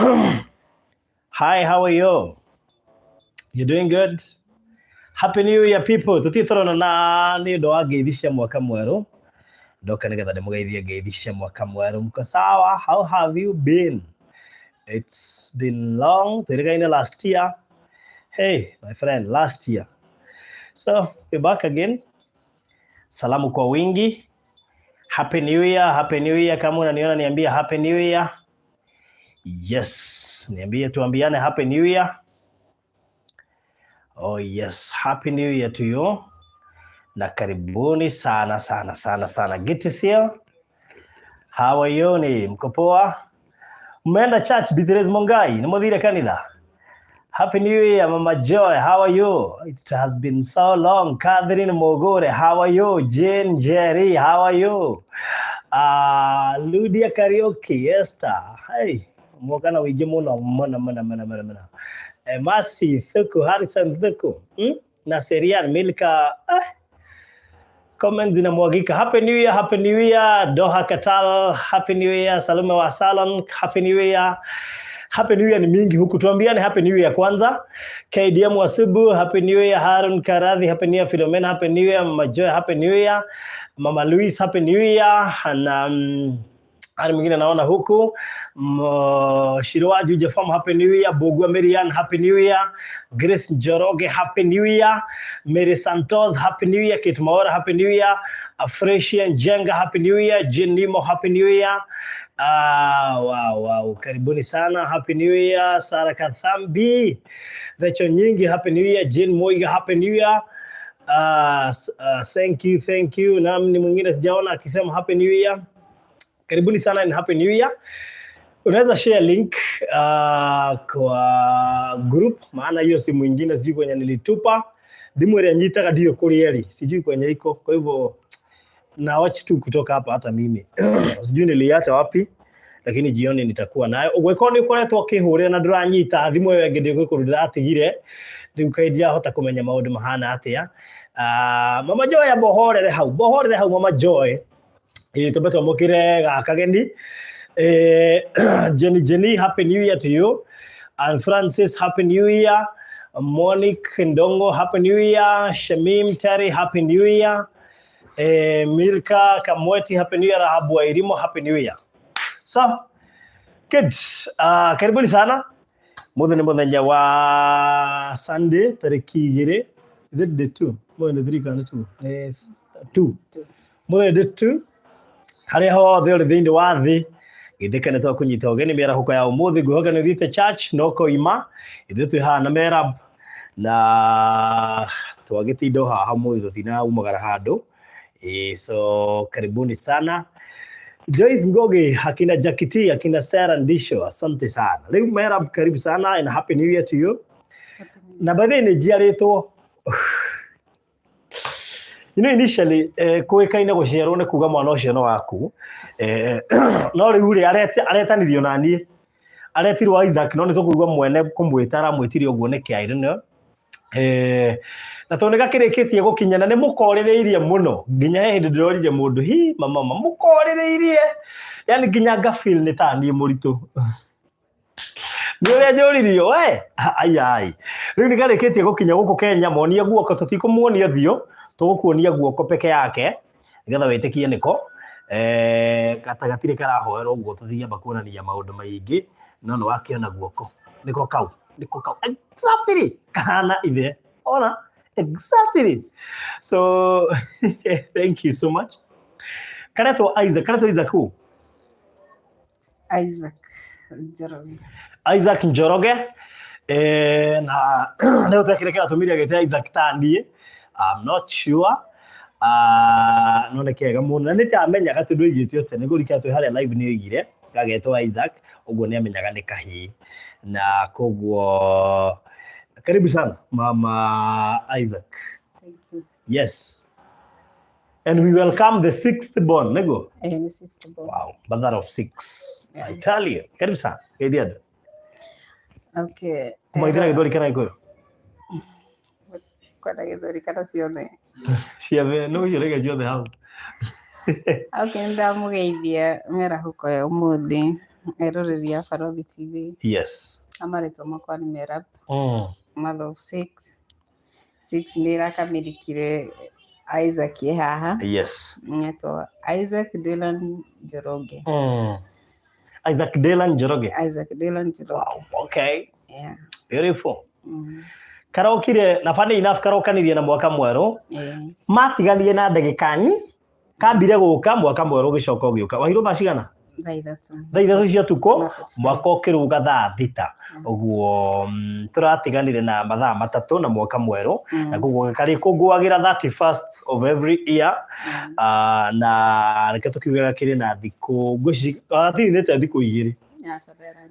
Hi, how are you? You doing good? Happy New Year, people. Tutitorona na ni ndo ageithisha mwaka mweru. Ndoka nigetha ndimugeithie ngeithisha mwaka mweru. Mko sawa? How have you been? It's been long. Turigaine last year. Hey, my friend, last year. So, we're back again. Salamu kwa wingi. Happy New Year, Happy New Year. Kama unaniona niambie Happy New Year. Yes, niambie tuambiane Happy New Year. Oh yes, Happy New Year to you. Na karibuni sana sana sana sana. Good to see you. How are you? Ni mko poa? Umeenda church Bithires Mongai? Ni muthire kanitha? Happy New Year, Mama Joy. How are you? It has been so long. Catherine Mogore, how are you? Jane Jerry, how are you? Ludia Karaoke, Esther. Hey, mwakana wige muno mana. Masi, Thuku, Harrison Thuku. Na Serian, Milka. Comments zinamwagika. Happy New Year, Happy New Year. Doha Katal, Happy New Year. Salome wa Salon, Happy New Year. Happy New Year ni mingi huku, tuambiane Happy New Year kwanza. KDM Wasubu, Happy New Year. Harun Karadhi, Happy New Year. Philomena, Happy New Year. Mama Joy, Happy New Year. Mama Louise, Happy New Year. Na ani mwingine naona huku. Shirwaju Jafam, Happy New Year. Bogua Marian, Happy New Year. Grace Njoroge, Happy New Year. Mary Santos, Happy New Year. Kate Maora, Happy New Year. Afreshian Jenga, Happy New Year. Jane Nimo, Happy New Year. Wow. Karibuni sana. Happy New Year. Sara Kathambi. Recho Nyingi, Happy New Year. Jane Moiga, Happy New Year. Thank you. Na ni mwingine sijaona akisema Happy New Year. Karibuni sana and Happy New Year. Unaweza share link kwa group, maana hiyo si mwingine sijui kwenye nilitupa. Dimwere nyita ndio kurieri, sijui kwenye iko. Kwa hivyo na watch tu kutoka hapa hata mimi. Sijui niliacha wapi, lakini jioni nitakuwa nayo. Ugwekoni ukoretwo kihurira na nduranyita thimwe wenge ndigwikurira atigire. Ndikaidia hota kumenya maundu mahana atia. Mama Joy bohorere hau Mama Joy. Tobetwa mukire gakageni. Jenny, Happy New Year to you. And Francis, Happy New Year. Monique Ndongo, Happy New Year. Shamim Terry, Happy New Year. Milka Kamweti, Happy New Year. Rahabu Wairimo, Happy New Year. So, kids, karibuni sana. Muthenya wa Sunday, tariki igire. Is it day 2? Muthenya 3 kana 2? 2. Muthenya day 2. Haria hothe uri thiini wa thi githikane twa kunyita ugeni mĩarahuko ya umuthi ngwihoka nĩ thiĩte church noko ima ithuĩ twĩ haha na Merab na twagĩtinda haha mũthĩ tũtinaumagara handũ so karibuni sana. Joyce Ngoge, hakina Jakiti, hakina Sarah Ndisho, asante sana. Leo Merab, karibu sana and Happy New Year to you. Na baadaye ni jiaretwo initially kuikaine guciarwo ne kuga mwana ucio no waku no riu ri aretanirio nani aretirwo Isaac no ni tukuigwa mwene kumwitara mwitiri uguo ne kiaire no na toneka kirikitie gukinyana ni mukorereirie muno nginya hindi ndirorire mundu hi mama mukorereirie yani nginya ngafeel ni tani muritu Ndio njoririo we ai riu ni karikitie gukinya guku Kenya monia guoko tutikumonia thio tugukuonia guoko peke yake nigetha witikie niko gatagatire karahoerwo guo tuthia bakuonania maundu maingi no wakiona guoko niko kau exactly kana ithe ona exactly so thank you so much. Kareto Isaac who? Isaac Njoroge na leo tukirekea tumiria gete Isaac tandie. I'm not sure. No nekega muno nite amenyaga tundu igitio tene gurika twi haria live ni igire gagetwa Isaac uguo ni amenyaga ni kahi na koguo karibu sana Mama Isaac. Thank you. Yes. And we welcome the 6th born, nego? The 6th born. Wow, mother of 6. Yeah. I tell you. Karibu sana. Kaidiad. Okay. Kumaidira githori kana ikoyo? Kwenda githori kana ciothe? Ciothe, no cirega ciothe hau. Okay, ndamugeithia Merahuko ya umuthi. eroreri ya Barothi TV. Yes. Amaretwo makwa ni Merab. Mother of 6 nĩ irakamĩrĩkire Isaac haha. Yes. Nĩetwo Isaac Dylan Njoroge. Isaac Dylan Njoroge. Isaac Dylan Njoroge. Wow, okay. Yeah. Beautiful. Karaokire na funny enough karokanirie na mwaka mwerũ. Matiganirie na ndagĩka kambire gũka mwaka mwerũ ũgĩcoka ũgĩũka. Wahirũ thaa cigana? Thaa ithatũ cia ũtukũ mwaka ũkĩruga thaa thita. Ũguo tũratiganire na mathaa matatũ na mwaka mwerũ na koguo karĩkũngũagĩra 31st of every year. Na reke tũkiugaga kĩrĩ na thikũ gatinĩte thikũ igĩrĩ.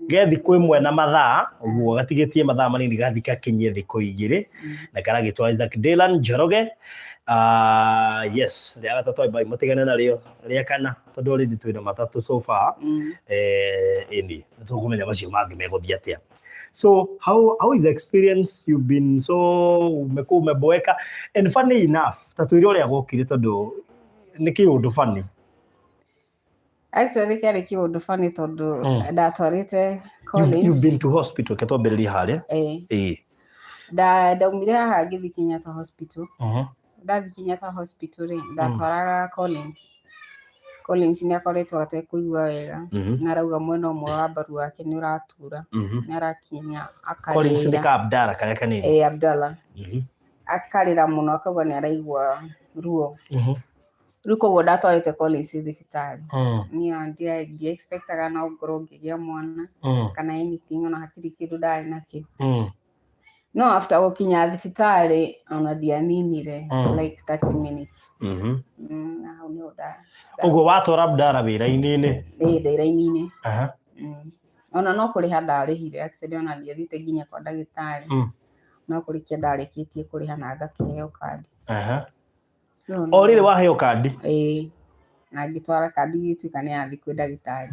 Ge thikũ ĩmwe na mathaa ũguo gatigĩtie mathaa manini gathika kinyie thikũ igĩrĩ na karagĩtwa Isaac Dylan Njoroge. Yes, rĩa gatatũ ibai matigane na rĩo rĩa kana tondũ already twĩna matatũ so far. Ĩni tũkũmenya macio mangĩ megũthiĩ atĩa. So how is the experience? You've been so umeboeka and funny enough tatwĩre ũrĩa gũkire tondũ nĩ kĩũndũ funny. Actually kĩarĩ kĩũndũ funny tondũ ndatwarĩte Collins. You've been to hospital ketwambĩrĩria harĩa. Ndaumire haha ngĩthiĩ Kenyatta Hospital. Ndathi Kenyatta Hospital ndatwaraga Collins. Collins nĩ akoretwo atekũigua wega na arauga mwena ũmwe wa mbaru wake nĩ ũratura. Nĩ arakinya akarĩra. Collins nĩ ka Abdalla karĩa kanini. Abdalla. Akarĩra mũno akauga nĩ araigua ruo. Rĩu koguo ndatwarĩte Collins thibitarĩ. Niĩ ndiexpectaga no ngorwo ngĩgĩa mwana kana anything ona hatirĩ kĩndũ ndarĩ nakĩo. No after gũkinya thibitarĩ ona ndianinire like 30 minutes. Na hau nĩ ũguo watwara Abdalla wĩra-inĩ? Wĩra-inĩ. Ona no kũrĩha ndarĩhire actually ona ndiathiĩte nginya kwa ndagĩtarĩ. No kũrĩkia ndarĩkĩtie kũrĩha na ngakĩheo kandi. O rĩrĩ waheo kandi? Na ngĩtwara kandi gĩtuĩka nĩ yathi kwĩ ndagĩtarĩ.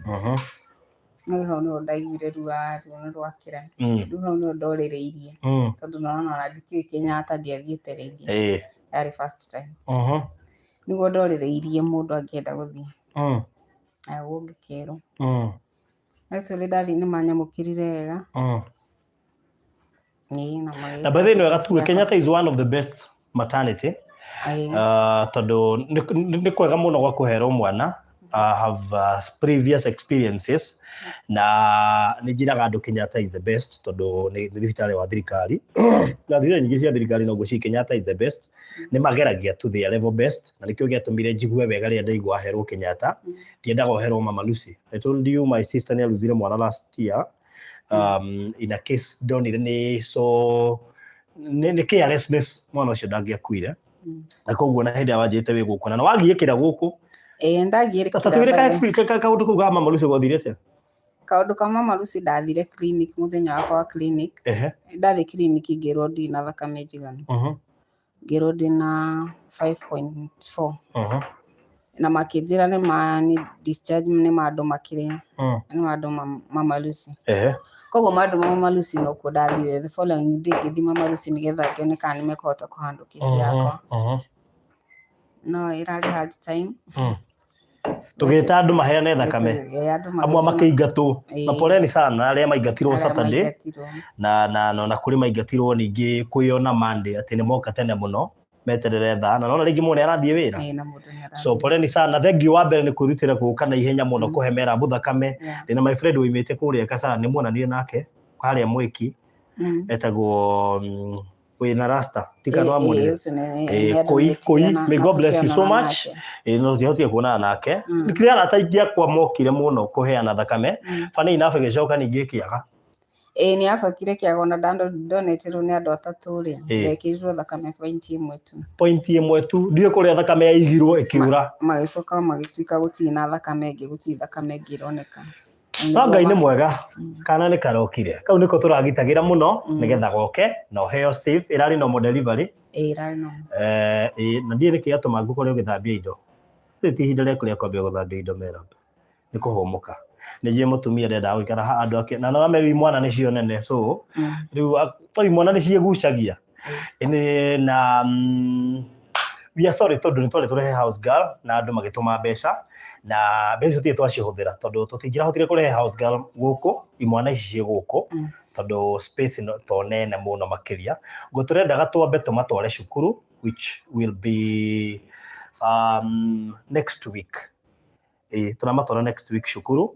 No hau nĩ ndaiguire ruo nĩ rwakĩra. Rĩu hau nĩ ndorereirie tondũ nona ona ndikĩũĩ Kenyatta ndiathiĩte rĩngĩ. Yarĩ first time. Nĩguo ndorereirie mũndũ angĩenda gũthiĩ. Ũguo ngĩkĩrwo. Actually ndathi nĩ manyamũkĩrire wega. Na by the way nĩ wega tuge Kenyatta is one of the best maternity. Tondũ nĩ kwega mũno gwa kũherwo mwana. I have previous experiences na nĩ njĩraga andũ Kenyatta is the best tondũ nĩ thibitarĩ wa thirikari na thibitarĩ nyingĩ cia thirikari noguo ci Kenyatta is the best. Nĩ mageragia to their level best na nĩkĩo gĩatũmire njigue wega rĩrĩa ndaigua aherwo Kenyatta. Ndiendaga ũherwo Mama Lucy. I told you my sister nĩ aruzire mwana last year in a case ndonire nĩ so nĩ carelessness mwana ũcio ndangĩakuire na koguo na hĩndĩ wanjĩte wĩ gũkũ na wagiĩ kĩra gũkũ. Ndagiĩre kĩra. Tatwĩre ka explain kaũndũ kau ga Mama Lucy gwathire atĩa? Kaũndũ ka Mama Lucy ndathire clinic mũthenya wakwa wa clinic. Ndathi clinic ngĩrwo ndirĩ na thakame njiganu. Ngĩrwo ndĩna 5.4. Na makĩnjĩra nĩ discharge nĩ mandũ makĩrĩa. Nĩ mandũ Mama Lucy. Koguo mandũ Mama Lucy no kuo ndathire the following day ngĩthiĩ Mama Lucy nĩgetha ngĩone kana nĩ mekũhota kũhandle case yakwa. No ĩrarĩ hard time. Tũgĩta andũ maheane thakame. Amwe makĩingatwo. Na poleni sana arĩa maingatirwo Saturday. Na kũrĩ maingatirwo ningĩ kwĩona Monday atĩ nĩ moka tene mũno meterere thaa na nona rĩngĩ mũndũ arathiĩ wĩra. So poleni sana. Thengiũ wa mbere nĩ kwĩrutĩra gũka na ihenya mũno kũhe Merab thakame. Ndĩna my friend woimĩte kũrĩa Kasarani nĩ muonanire nake harĩa Mwiki. Etagwo wĩna rasta tikana wa mũndũ koi may God bless you so much. No ndihotie kuonana nake nĩkĩrĩa arataingĩ akwa mokire mũno kũheana thakame. Funny enough gĩcoka ningĩ kĩaga. Nĩ acokire kĩaga ona donetirwo nĩ andũ atatũ rĩ ndekĩrirwo thakame point ĩmwe tu ndiĩ kũrĩa thakame yaigirwo ĩkĩũra magĩcoka magĩtuĩka gũtirĩ na thakame ĩngĩ gũtirĩ thakame ĩngĩ ĩroneka. Ngai nĩ mwega kana nĩ karokire kau nĩko tũragitagĩra mũno nĩgetha goke na ũheo safe. Ĩrarĩ normal delivery? Ĩrarĩ normal. Na ndiĩ nĩkĩ atũma ngũkore ũgĩthambia indo ti ihinda rĩaku rĩa kwambia gũthambia indo Merab nĩ kũhũmũka. Nĩ njũĩ mũtumia ndendaga gũikara andũ ake na no meri mwana nĩ cio nene so rĩu mwana nĩ ciĩgucagia na we are sorry tondũ nĩ tũrehe house girl na andũ magĩtũma mbeca na bezo tie twacihũthĩra tondu tũtingĩrahotire kũrehe house girl gũkũ imwana ici gũkũ tondu space no to nene mũno makĩria ngo tũrendaga twambe tũmatware cukuru which will be next week tũramatwara next week cukuru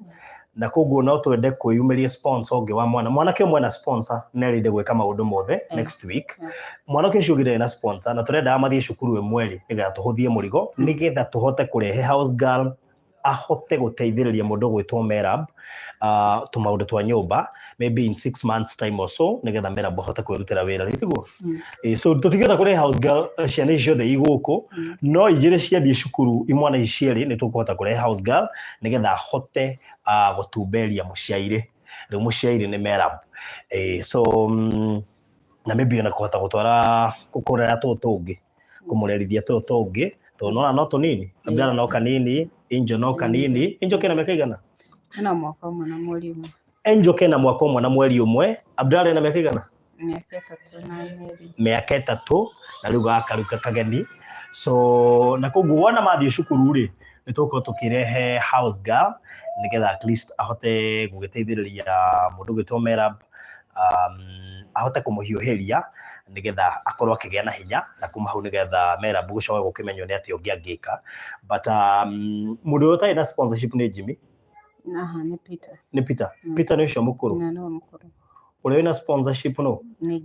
na koguo no twende kwĩyumĩria sponsor ũngĩ wa mwanake ũmwe na sponsor nerinde gwĩka maũndũ mothe next week mwanake ũcio ũngĩ na sponsor na tũrendaga mathiĩ cukuru ĩmwe nĩgetha tũhũthie mũrigo nĩgetha tũhote kũrehe house girl ahote gũteithĩrĩria mũndũ gwĩtwo Merab tũmaũndũ twa nyũmba maybe in 6 months time or so nĩgetha Merab ahote kwĩrutĩra wĩra rĩtiguo so tũtigĩrĩra kũrehe house girl ciana icio ciothe igũkũ no igĩrĩ ciathiĩ cukuru imwana ici cierĩ nĩ tũkũhota kũrehe house girl nĩgetha ahote gũtumberia mũciairĩ rĩu mũciairĩ nĩ Merab so na maybe ona kũhota gũtwara kũrera tũtũngĩ kũmũrerithia tũtũngĩ tũnona no tũnini Abdalla no kanini Angel no kanini Angel kena miaka igana na mwaka ũmwe na mweri ũmwe Angel kena mwaka ũmwe na mweri ũmwe Abdalla na miaka igana miaka 3 na rĩu gakaruka kageni so na koguo wona mathiĩ cukuru rĩ nĩ tũkorwo tũkĩrehe house girl nĩgetha at least ahote gũgĩteithĩrĩria mũndũ gwĩtwo Merab ahote kũmũhiũhĩria nĩgetha akorwo akĩgĩa na hinya na kuma hau nĩgetha Merab gũcoka gũkĩmenywo nĩ atĩ ũngĩ angĩka but mũndũ ũyũ ũtarĩ na sponsorship nĩ Jimmy nĩ Peter Peter nĩ ũcio mũkũrũ ũrĩa wĩna sponsorship no nĩ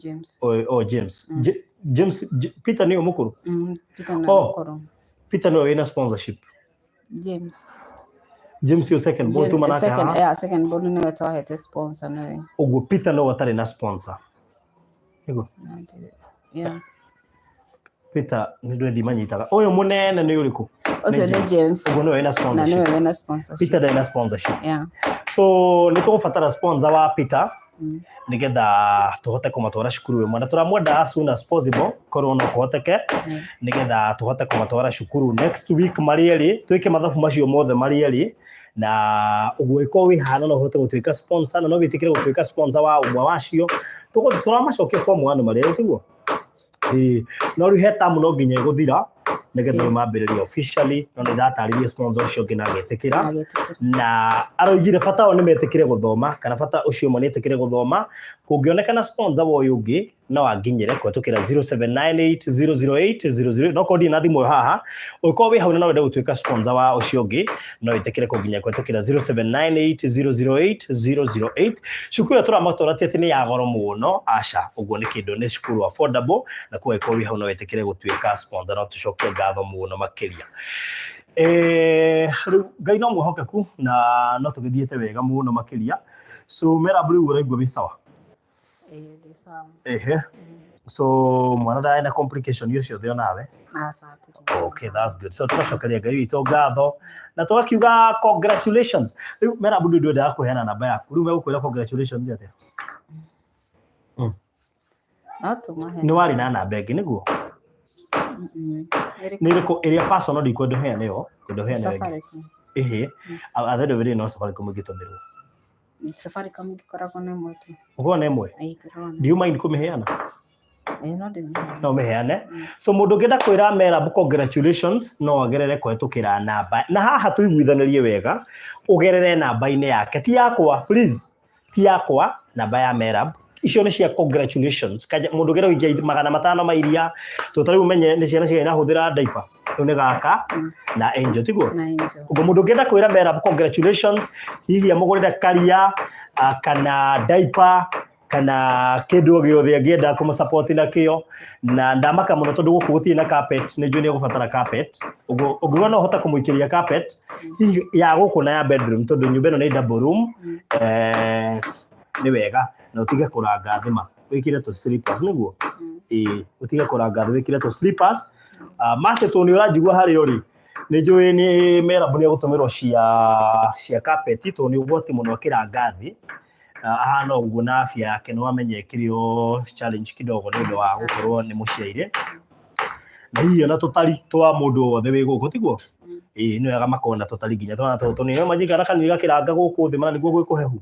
James James Peter nĩ mũkũrũ Peter nĩ wĩna sponsorship James yo second born tu manaka second born nĩ wetwahete sponsor nawe ũguo Peter no atarĩ na sponsor ego Peter nĩ ndwendi manyitaga ũyũ mũnene nĩ ũrĩkũ ũcio nĩ James ũguo nĩ wĩna sponsorship na nĩ wĩna sponsorship Peter nĩ sponsorship so nĩ tũgũbatara sponsor wa Peter nĩgetha tũhote kũmatwara cukuru ĩmwe na tũramwenda as soon as possible korwo no kũhoteke nĩgetha tũhote kũmatwara cukuru next week marĩ erĩ twĩke mathabu macio mothe marĩ erĩ na ũguo ĩko wĩhana no ũhote gũtuĩka sponsor na no wĩtĩkĩre gũtuĩka sponsor wa ũmwe wacio tũramacokia form 1 marĩ tiguo no rĩu he tamu no nginya gũthira nĩgetha mambĩrĩria officially no nĩ ndatarĩrie sponsor ũcio ũngĩ na agĩtĩkĩra na aroigire bata nĩ metĩkĩre gũthoma kana bata ũcio ũmwe nĩ etĩkĩre gũthoma kũngĩonekana sponsor wa ũyũ ũngĩ no anginyĩre kũhetũkĩra 0798008000 no kodi na thimũ haha ũkorwo wĩ hau na no wende gũtuĩka sponsor wa ũcio ũngĩ no wĩtĩkĩre kũnginya kũhetũkĩra 0798008008 cukuru tũramatwara atĩ nĩ ya goro mũno aca ũguo nĩ kĩndũ nĩ cukuru affordable na kwa ĩkorwo wĩ hau no wĩtĩkĩre gũtuĩka sponsor no tũcokie ngatho mũno makĩria rĩu Ngai no mwĩhokeku na no tũgĩthiĩte wega mũno makĩria so Merab rĩu ũraigua wĩ sawa so mwana ndarĩ na complication icio ciothe onawe okay that's good so tũgacokeria Ngai witũ ngatho na tũgakiuga congratulations rĩu Merab ndwendaga kũheana namba yaku rĩu megũkwĩra congratulations atĩa nĩ warĩ na namba ĩngĩ nĩguo nĩ ĩrĩkũ ĩrĩa personal ndikwenda ũheane yo kwenda ũheane ĩngĩ athendo vile no Safaricom ĩgĩtũmĩrwo Safaricom ĩkoragwo na ĩmwe tu ũkoragwo na ĩmwe do you mind kũmĩheana no mĩheane so mũndũ ũngĩenda kwĩra Merab congratulations no agerere kũhetũkĩra namba na haha tũiguithanĩrie wega ũgerere namba-inĩ yake ti yakwa please ti yakwa namba ya Merab icio nĩ cia congratulations kaja mũndũ ũngĩenda gũikia 500 mairia tũtarĩ umenye nĩ ciana ciana hũthĩra diaper rĩu nĩ gaka na Angel tiguo ũguo mũndũ ũngĩenda kwĩra Merab congratulations hihi amũgũrĩre karia kana diaper kana kĩndũ gĩothe angĩenda kũmũsupport nakĩo na ndamaka mũno tondũ gũkũ gũtirĩ na carpet nĩ njũĩ nĩ gũbatara carpet ũguo ũngĩona no ũhota kũmũikĩria carpet hihi ya gũkũ na ya bedroom tondũ nyũmba ĩno nĩ double room nĩ wega na ũtige kũranga thima wĩkĩre tũ slippers nĩguo ũtige kũranga thĩ wĩkĩre tũ slippers master tũ nĩ ũranjigua harĩa ũrĩ nĩ njũĩ nĩ Merab nĩ gũtũmĩrwo cia carpet tũ nĩ ũgwati mũno akĩranga thĩ ahana ũguo na afya yake no amenye kĩrĩo challenge kidogo nĩ ũndũ wa gũkorwo nĩ mũciaire na hihi ona tũtari twa mũndũ wothe wĩ gũkũ tiguo nĩ wega makona tũtari nginya twana tũtũ nĩ manjikara kanini gakĩranga gũkũ thĩ mana nĩguo gwĩ kũhehu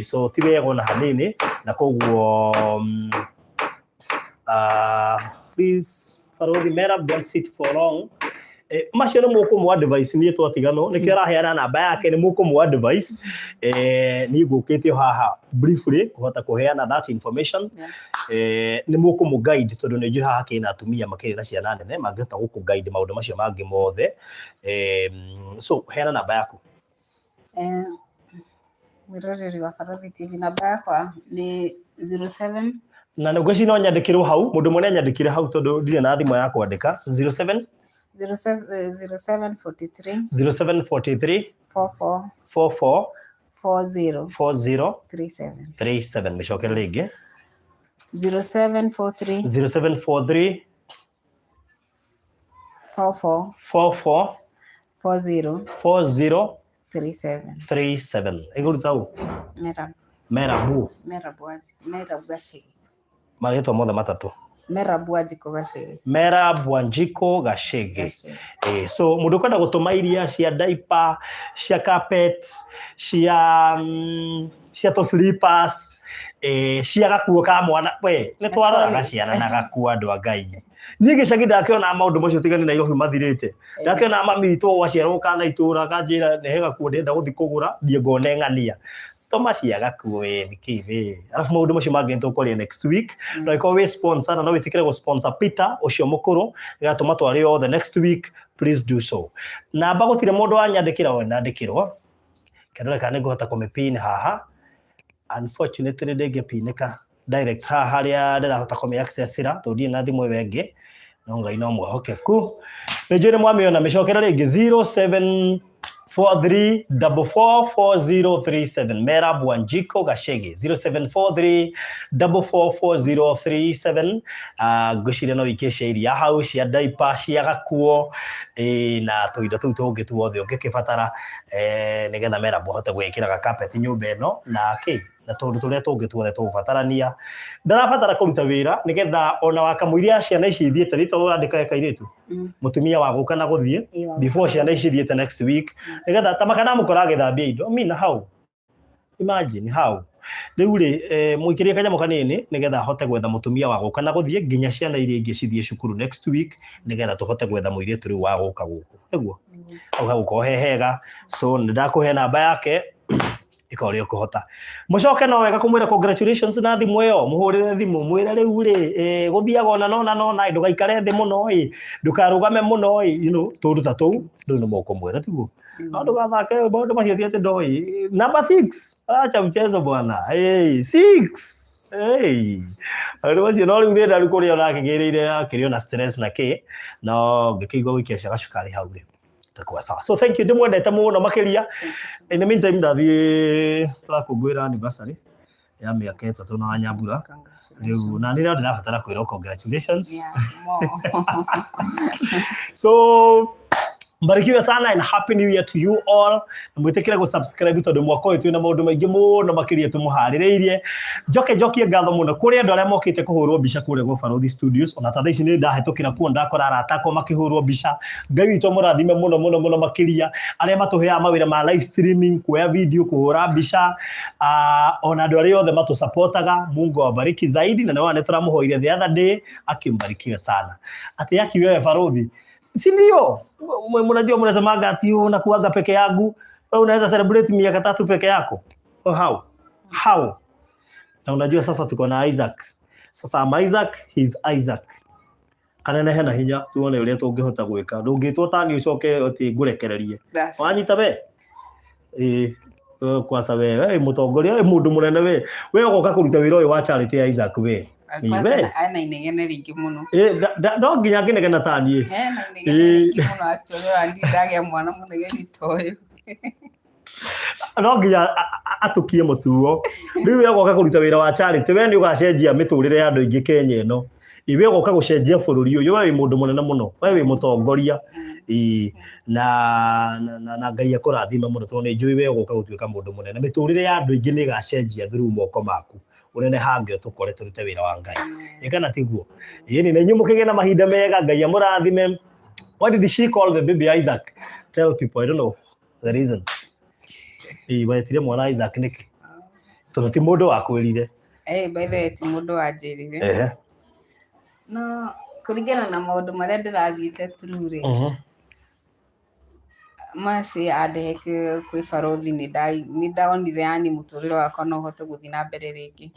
so ti wega ona hanini na koguo please Farothi Merab don't sit for long macio nĩ mũkũmũ advice niĩ twatigano nĩkĩo araheana namba yake nĩ mũkũmũ advice niĩ ngũkĩte haha briefly kũhota kũheana that information nĩ mũkũmũ guide tondũ nĩ njũĩ haha kĩna atumia makĩrĩ na ciana nene mangĩhota gũkũ guide maũndũ macio mangĩ mothe so heana namba yaku mwĩroreri wa Barathi TV namba yakwa nĩ 07 na ngwĩci no nyandĩkĩrwo hau mũndũ mwe nyandĩkire hau tondũ ndirĩ na thimũ ya kwandĩka 07 0743 44 40 37 mĩcokere rĩngĩ 0743 44 40 37 ĩgũruta u Merab Gacege magĩtwa mothe matatũ Merab Gacege so mũndũ kwenda gũtũma iria cia diaper cia carpet cia to slippers cia gakuo ka mwana we nĩ twaraga ciana na gakuo andũ a Ngai niĩ gĩcagi ndakĩona maũndũ macio tigani na Nairobi mathirĩte ndakĩona mami witũ waciarwo kana itũra kanjĩra nĩ gakuo ndenda gũthiĩ kũgũra thiĩ ngone ng'ania toma cia gakuo nĩkĩ we alafu maũndũ macio mangĩ nĩtũkũria next week no iko we sponsor na no wĩtĩkĩre gũ sponsor Peter ũcio mũkũrũ ĩgatũma twari othe next week please do so namba gũtirĩ mũndũ wanyandĩkĩra we nandĩkĩrwo kĩrore kana nĩngũhota kũmĩpin haha unfortunately ndĩngĩpinĩka direct haha harĩa ndĩrahota kũmĩ accessira tondũ ndirĩ na thimũ ĩyo ĩngĩ no Ngai no mwĩhokeku nĩ njũĩ nĩ mwamĩona mĩcokera rĩngĩ 0743444037 Merab Gacege 0743444037 ngwĩciria no ikie cia iria hau cia diaper cia gakuo na tũindo tũu tũngĩ tuothe ũngĩkĩbatara nĩgetha Merab ahote gwĩkĩra carpet nyũmba ĩno na na tondũ tũrĩa tũngĩ tuothe tũgũbatarania ndarabatara kũruta wĩra nĩgetha ona wakamũiria ciana ici ithiĩte rĩtwa ũrandĩka kairĩtu mũtumia wa gũka na gũthiĩ before ciana ici ithiĩte next week nĩgetha tamakana mũkora agĩthambia indo mina how imagine how rĩu rĩ mũikĩrie kanyamũ kanini nĩgetha ahote gwetha mũtumia wa gũka na gũthiĩ nginya ciana iria ingĩ cithiĩ cukuru next week nĩgetha tũhote gwetha mũirĩtu rĩu wa gũka gũkũ nĩguo hau hagũkorwo he hega so nĩndakũhe namba yake ĩkorĩa ũkũhota mũcoke no wega kũmwĩra congratulations na thimũ ĩyo mũhũrĩre thimũ mwĩre rĩu rĩ gũthiaga ona nona ndũgaikare thĩ mũno ndũkarũgame mũno you know tũndũ ta tũu rĩu nĩ mũkũmwĩra tiguo no ndũgathake maũndũ macio ti atĩ ndoĩ number 6 acha mchezo bwana 6 andũ acio no rĩu ndĩrenda kũrĩa onakĩgĩrĩire akĩrĩo na stress na no ngĩkĩigua gũikia cia gacukari hau rĩ takuwa sawa so thank you ndimwendete mũno makĩria in the meantime ndathiĩ tũrakũngũĩra anniversary ya mĩaka 3 na Nyambura rĩu na nĩ ndĩrabatara kwĩrwo congratulations so mbarikiwe sana and happy new year to you all mwĩtĩkĩre gũ-subscribe tondũ mwaka ũyũ twĩna maũndũ maingĩ mũno makĩria tũmũharĩrĩirie njoke ngatho mũno kũrĩ andũ arĩa mokĩte kũhũrwo mbica kũrĩa gwa Barathi Studios ona ta ici nĩ ndahĩtũkĩra kuo ndakora arata akwa makĩhũrwo mbica Ngai witũ mũrathime mũno makĩria arĩa matũheaga mawĩra ma live streaming kuoya video kũhũra mbica ona andũ arĩa othe matũsupportaga Mungu awabariki zaidi na nĩ tũramũhoire the other day akimbarikiwe sana ati akiwe Barathi si ndio mnajua mnasemaga ati unakuaga peke yangu wewe unaweza celebrate miaka 3 peke yako how na unajua sasa tuko na Isaac sasa Isaac kana hena hinya tuone uria tungihota gwika ndungitwo tani ucoke ati ngurekererie wanyita we kwa sababu mutongoria mundu munene we ugoka kuruta wira uyu wa charity ya Isaac we ana inegene ringi muno no nginya nginegena tani na inegene ringi muno actually andi ndagĩa mwana munegeni toyo no nginya atukie mutuo riu we ugoka kuruta wira wa charity we ni ugacenjia miturire ya andu ingi Kenya ino iwe ugoka gucenjia bururi uyu we mundu munene muno we wi mutongoria na Ngai akũrathime muno tondu ni njui we ugoka gutuika mundu munene miturire ya andu ingi ni gacenjia through moko maku unene hange tukore turute wira wa Ngai ikana tiguo yeni na nyumukige na mahinda mega Ngai amurathime why did she call the baby Isaac tell people I don't know the reason waitire mwana Isaac niki tondu ti mundu wakwirire by the way ti mundu wanjirire no kuringana na maundu maria ndirathiite through ri Masi adehe kwĩ barothi nĩ ndonire yani mũtũrĩre wakwa no hote gũthiĩ na mbere rĩngĩ.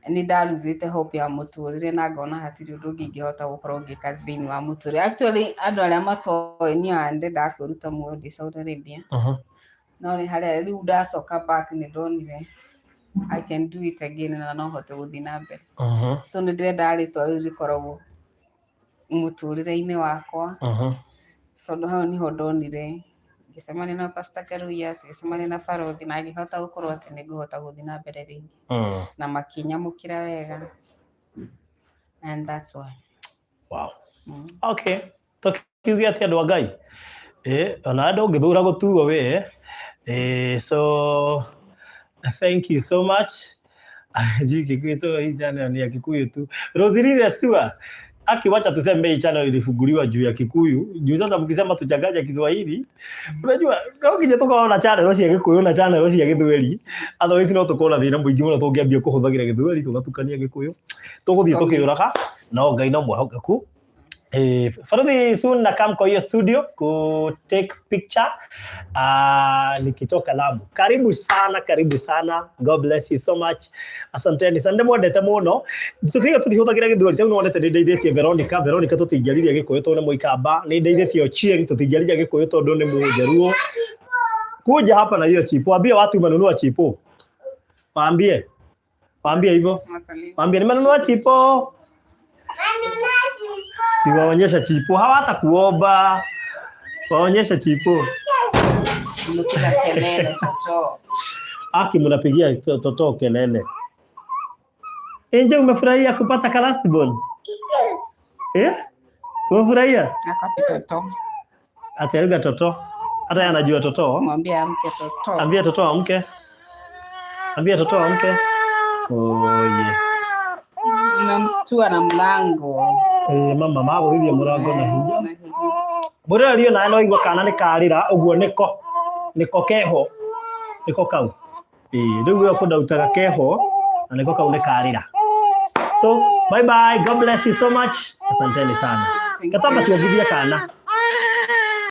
Nĩ ndaruzĩte hope ya mũtũrĩre na ngona hatirĩ ũndũ ũngĩ ingĩhota gũkorwo ngĩka thĩinĩ wa mũtũrĩre. Actually andũ arĩa matoĩ niĩ ndendaga kwĩruta muoyo ndĩ Saudi Arabia. No nĩ harĩa rĩu ndacoka back nĩ ndonire I can do it again na no hote gũthiĩ na mbere. So nĩ ndĩrenda rĩtwa rĩu rĩkoragwo mũtũrĩre-inĩ wakwa. Tondũ hau niho ndonire ngĩcemania na Pastor Karuya, ngĩcemania na barothi na ngĩhota gũkorwo atĩ nĩ ngũhota gũthiĩ na mbere rĩngĩ. Na makĩnyamũkĩra wega. And that's why. Wow. Okay. Tũkiuge atĩ andũ a Ngai. Ona andũ ũngĩthũra gũtuo we. So thank you so much. Jiki so hii channel ni ya Kikuyu tu. Rosalie Stua. Wacha tuseme hii channel ilifunguliwa juu ya Kikuyu. Juu sasa mkisema tuchanganya Kiswahili, unajua ndio kije tukaona channel cia Gikuyu na channel cia Githweri. Otherwise no tukona thina muingi muno tungiambia kuhuthagira Githweri tugatukania Gikuyu. Tuguthii tukiuraga no Ngai no mwehokeku. Faradhi soon na come kwa hiyo studio ku take picture nikitoka Lamu. Karibu sana. God bless you so much. Asanteni sana mwendete muno. Tukiga tutihuthagira Githweri tau no nete ndeithĩtie Veronica tutingĩaririe Gikuyu tondu nĩ Mũikamba, nĩ ndeithĩtie Ochieng tutingĩaririe Gikuyu tondu nĩ Mũjaruo. Kuja hapa na hiyo chipo, ambia watu umenunua chipo. Waambie hivyo. Waambie nimenunua chipo. Si waonyesha chipo, hawata kuomba. Waonyesha chipo. Mnapiga kelele toto. Aki mnapigia toto kelele. Enje umefurahia kupata kalastibon? Umefurahia? Akapita toto. Ataruga toto. Hata yeye anajua toto. Mwambie amke toto. Ambia toto amke. Oh yeah. Nimemstua na mlango. Mama mago hivi murango na hinya. Bora rio na no igwa kana ni karira uguo niko keho. Niko kau. Riu yo kudautaga keho na niko kau ni karira. So bye bye, God bless you so much. Asanteni sana. Katamba tuwazidia kana.